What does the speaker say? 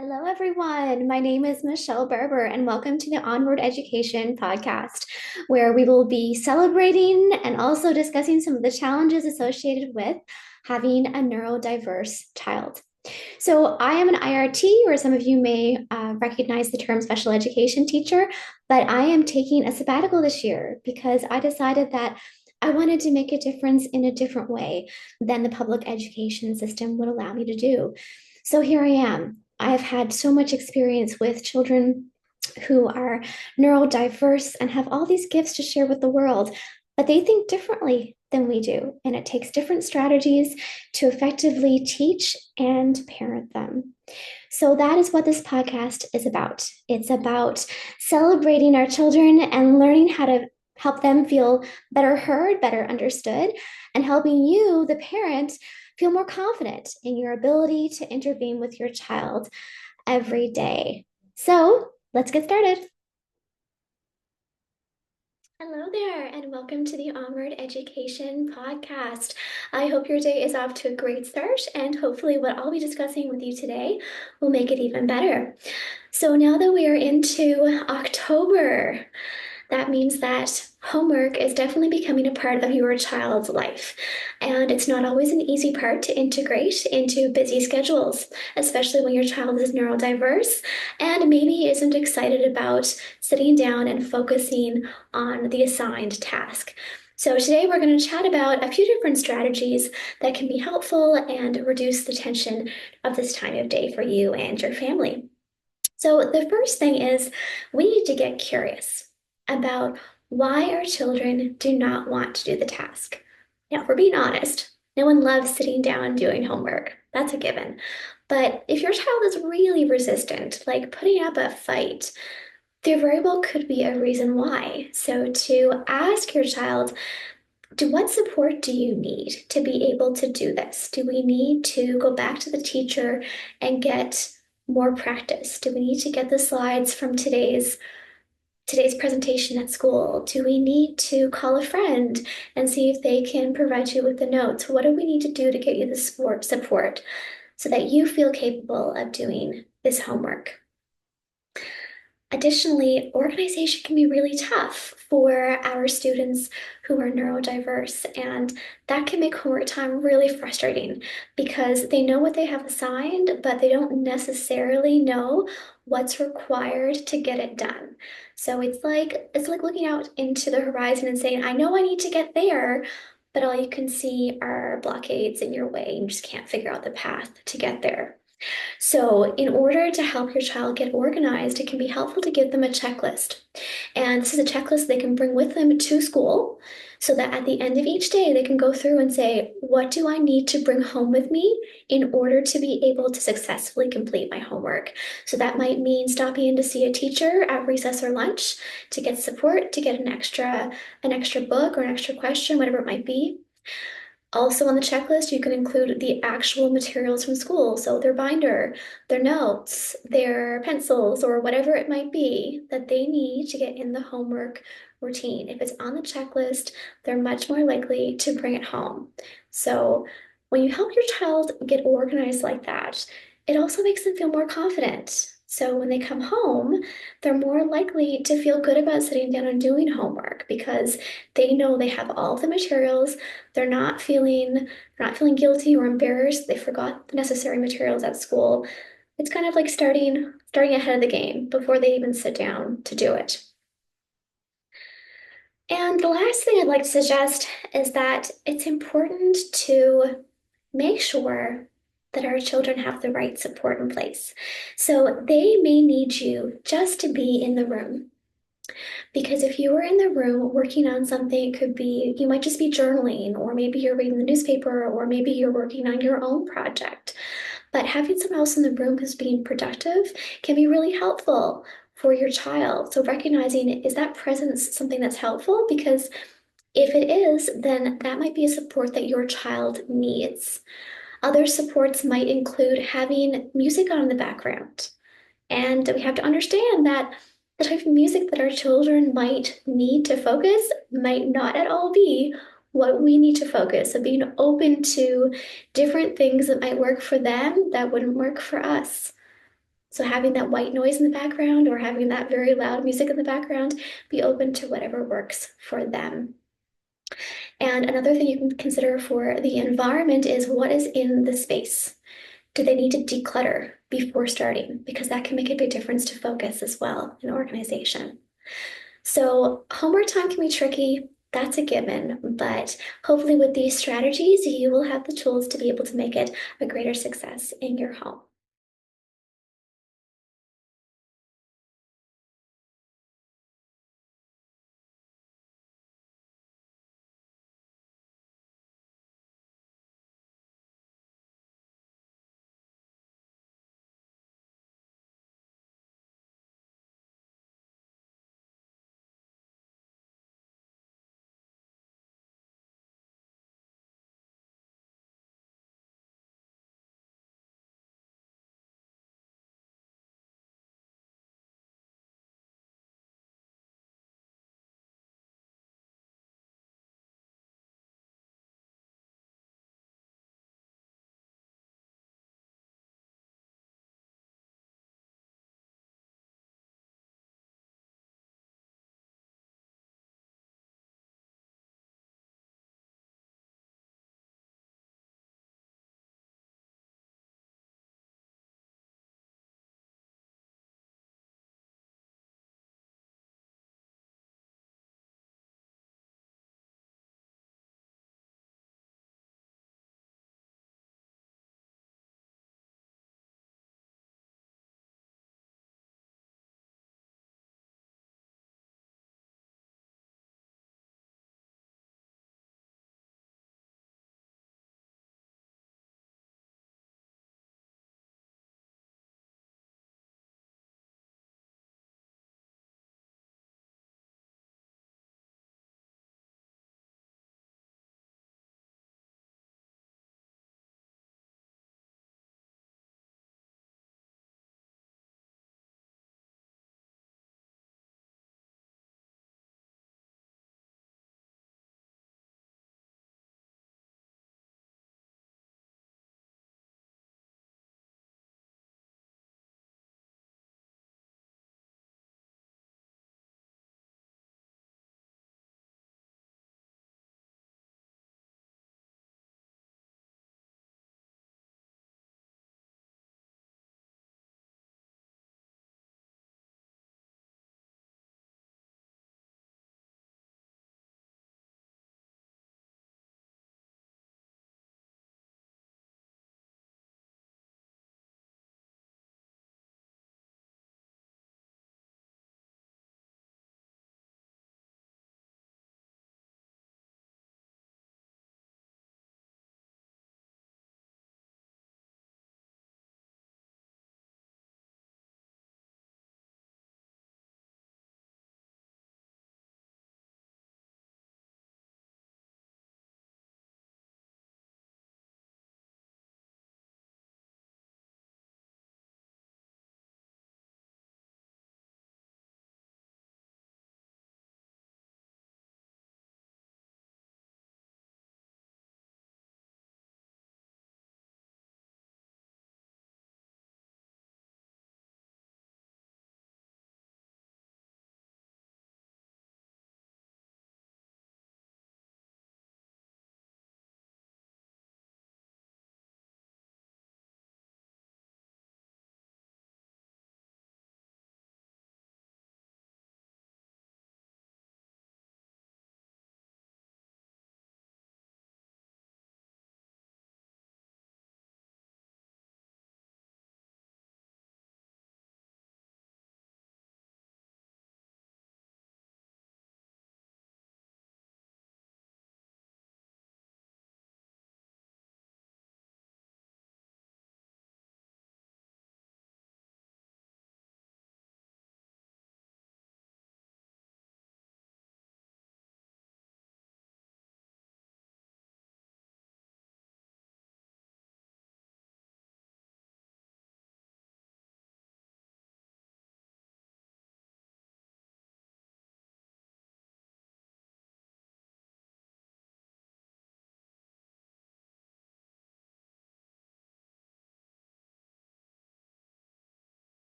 Hello, everyone. My name is Michelle Berber, and welcome to the Onward Education podcast, where we will be celebrating and also discussing some of the challenges associated with having a neurodiverse child. So, I am an IRT, or some of you may recognize the term special education teacher, but I am taking a sabbatical this year because I decided that I wanted to make a difference in a different way than the public education system would allow me to do. So here I am. I have had so much experience with children who are neurodiverse and have all these gifts to share with the world, but they think differently than we do. And it takes different strategies to effectively teach and parent them. So that is what this podcast is about. It's about celebrating our children and learning how to help them feel better heard, better understood, and helping you, the parent, feel more confident in your ability to intervene with your child every day. So let's get started. Hello there, and welcome to the Onward Education podcast. I hope your day is off to a great start, and hopefully, what I'll be discussing with you today will make it even better. So, now that we are into October, that means that homework is definitely becoming a part of your child's life. And it's not always an easy part to integrate into busy schedules, especially when your child is neurodiverse and maybe isn't excited about sitting down and focusing on the assigned task. So today we're going to chat about a few different strategies that can be helpful and reduce the tension of this time of day for you and your family. So the first thing is we need to get curious about why our children do not want to do the task. Now, if we're being honest, no one loves sitting down and doing homework. That's a given. But if your child is really resistant, like putting up a fight, there very well could be a reason why. So to ask your child, what support do you need to be able to do this? Do we need to go back to the teacher and get more practice? Do we need to get the slides from today's presentation at school? Do we need to call a friend and see if they can provide you with the notes? What do we need to do to get you the support so that you feel capable of doing this homework? Additionally, organization can be really tough for our students who are neurodiverse, and that can make homework time really frustrating because they know what they have assigned, but they don't necessarily know what's required to get it done. So it's like looking out into the horizon and saying, I know I need to get there, but all you can see are blockades in your way, and you just can't figure out the path to get there. So, in order to help your child get organized, it can be helpful to give them a checklist. And this is a checklist they can bring with them to school so that at the end of each day, they can go through and say, what do I need to bring home with me in order to be able to successfully complete my homework? So, that might mean stopping in to see a teacher at recess or lunch to get support, to get an extra book or an extra question, whatever it might be. Also on the checklist, you can include the actual materials from school. So their binder, their notes, their pencils, or whatever it might be that they need to get in the homework routine. If it's on the checklist, they're much more likely to bring it home. So when you help your child get organized like that, it also makes them feel more confident. So when they come home, they're more likely to feel good about sitting down and doing homework because they know they have all the materials. They're not feeling guilty or embarrassed. They forgot the necessary materials at school. It's kind of like starting ahead of the game before they even sit down to do it. And the last thing I'd like to suggest is that it's important to make sure that our children have the right support in place. So they may need you just to be in the room. Because if you were in the room working on something, it could be you might just be journaling, or maybe you're reading the newspaper, or maybe you're working on your own project. But having someone else in the room who's being productive can be really helpful for your child. So recognizing, is that presence something that's helpful? Because if it is, then that might be a support that your child needs. Other supports might include having music on in the background. And we have to understand that the type of music that our children might need to focus might not at all be what we need to focus. So being open to different things that might work for them that wouldn't work for us. So having that white noise in the background or having that very loud music in the background, be open to whatever works for them. And another thing you can consider for the environment is what is in the space. Do they need to declutter before starting? Because that can make a big difference to focus as well in organization. So homework time can be tricky. That's a given, but hopefully with these strategies, you will have the tools to be able to make it a greater success in your home.